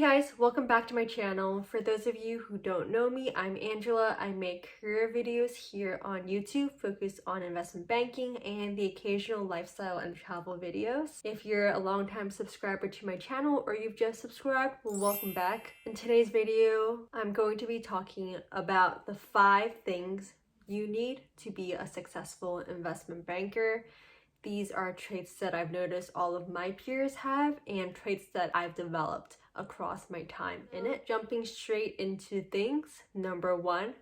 guys, welcome back to my channel. For those of you who don't know me, I'm Angela. I make career videos here on YouTube focused on investment banking and the occasional lifestyle and travel videos. If you're a long-time subscriber to my channel or you've just subscribed, well, welcome back. In today's video, I'm going to be talking about the 5 things you need to be a successful investment banker. These are traits that I've noticed all of my peers have and traits that I've developed across my time in it. Jumping straight into things, number 1,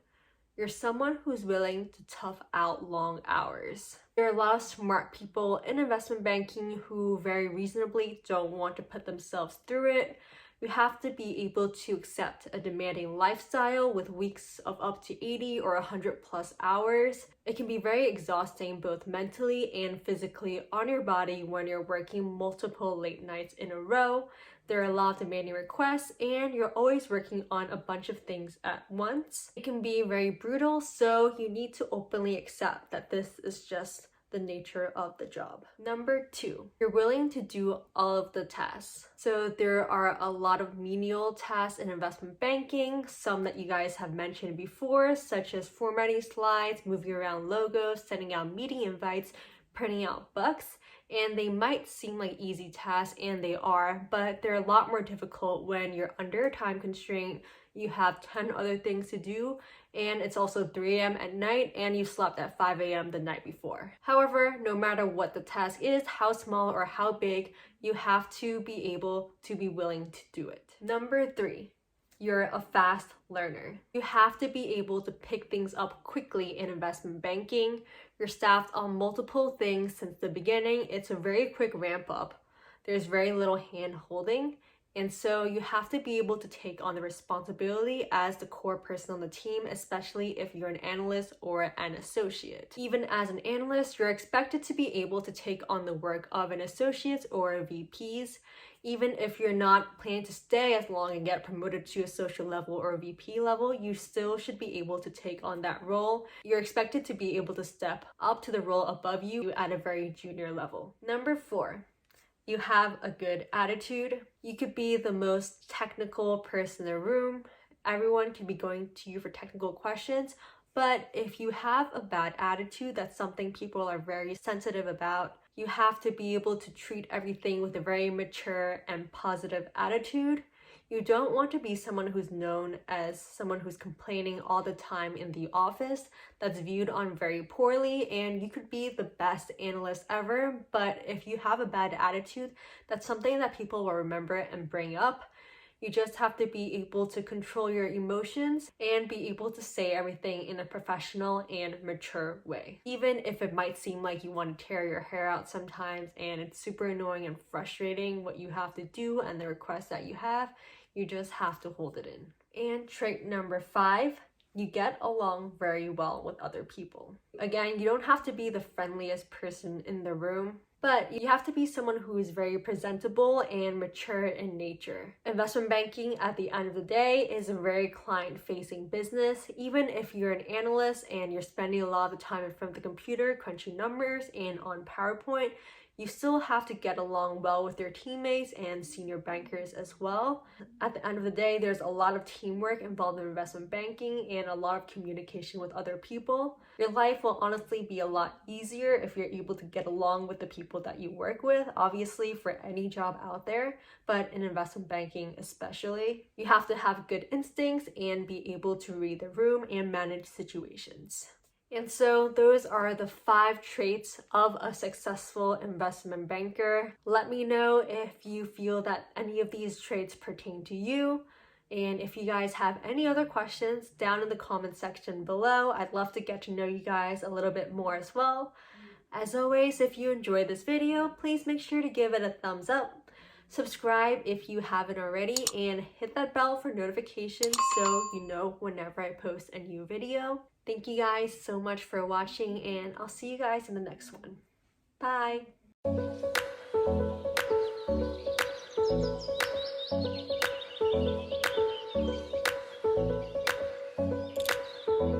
you're someone who's willing to tough out long hours. There are a lot of smart people in investment banking who very reasonably don't want to put themselves through it. You have to be able to accept a demanding lifestyle with weeks of up to 80 or 100 plus hours. It can be very exhausting both mentally and physically on your body when you're working multiple late nights in a row. There are a lot of demanding requests and you're always working on a bunch of things at once. It can be very brutal, so you need to openly accept that this is just the nature of the job. Number 2, you're willing to do all of the tasks. So there are a lot of menial tasks in investment banking, some that you guys have mentioned before, such as formatting slides, moving around logos, sending out meeting invites, printing out bucks, and they might seem like easy tasks, and they are, but they're a lot more difficult when you're under a time constraint, you have 10 other things to do, and it's also 3 a.m. at night, and you slept at 5 a.m. the night before. However, no matter what the task is, how small or how big, you have to be able to be willing to do it. Number 3, you're a fast learner. You have to be able to pick things up quickly in investment banking. You're staffed on multiple things since the beginning. It's a very quick ramp up. There's very little hand holding. And so you have to be able to take on the responsibility as the core person on the team, especially if you're an analyst or an associate. Even as an analyst, you're expected to be able to take on the work of an associate or a VPs. Even if you're not planning to stay as long and get promoted to associate level or VP level, you still should be able to take on that role. You're expected to be able to step up to the role above you at a very junior level. Number 4, you have a good attitude. You could be the most technical person in the room. Everyone can be going to you for technical questions, but if you have a bad attitude, that's something people are very sensitive about. You have to be able to treat everything with a very mature and positive attitude. You don't want to be someone who's known as someone who's complaining all the time in the office. That's viewed on very poorly, and you could be the best analyst ever, but if you have a bad attitude, that's something that people will remember and bring up. You just have to be able to control your emotions and be able to say everything in a professional and mature way. Even if it might seem like you want to tear your hair out sometimes and it's super annoying and frustrating what you have to do and the requests that you have, you just have to hold it in. And trait number 5, you get along very well with other people. Again, you don't have to be the friendliest person in the room, but you have to be someone who is very presentable and mature in nature. Investment banking, at the end of the day, is a very client-facing business. Even if you're an analyst and you're spending a lot of the time in front of the computer, crunching numbers and on PowerPoint, you still have to get along well with your teammates and senior bankers as well. At the end of the day, there's a lot of teamwork involved in investment banking and a lot of communication with other people. Your life will honestly be a lot easier if you're able to get along with the people that you work with, obviously for any job out there, but in investment banking especially. You have to have good instincts and be able to read the room and manage situations. And so those are the 5 traits of a successful investment banker. Let me know if you feel that any of these traits pertain to you. And if you guys have any other questions down in the comment section below, I'd love to get to know you guys a little bit more as well. As always, if you enjoyed this video, please make sure to give it a thumbs up. Subscribe if you haven't already, and hit that bell for notifications so you know whenever I post a new video. Thank you guys so much for watching, and I'll see you guys in the next one. Bye!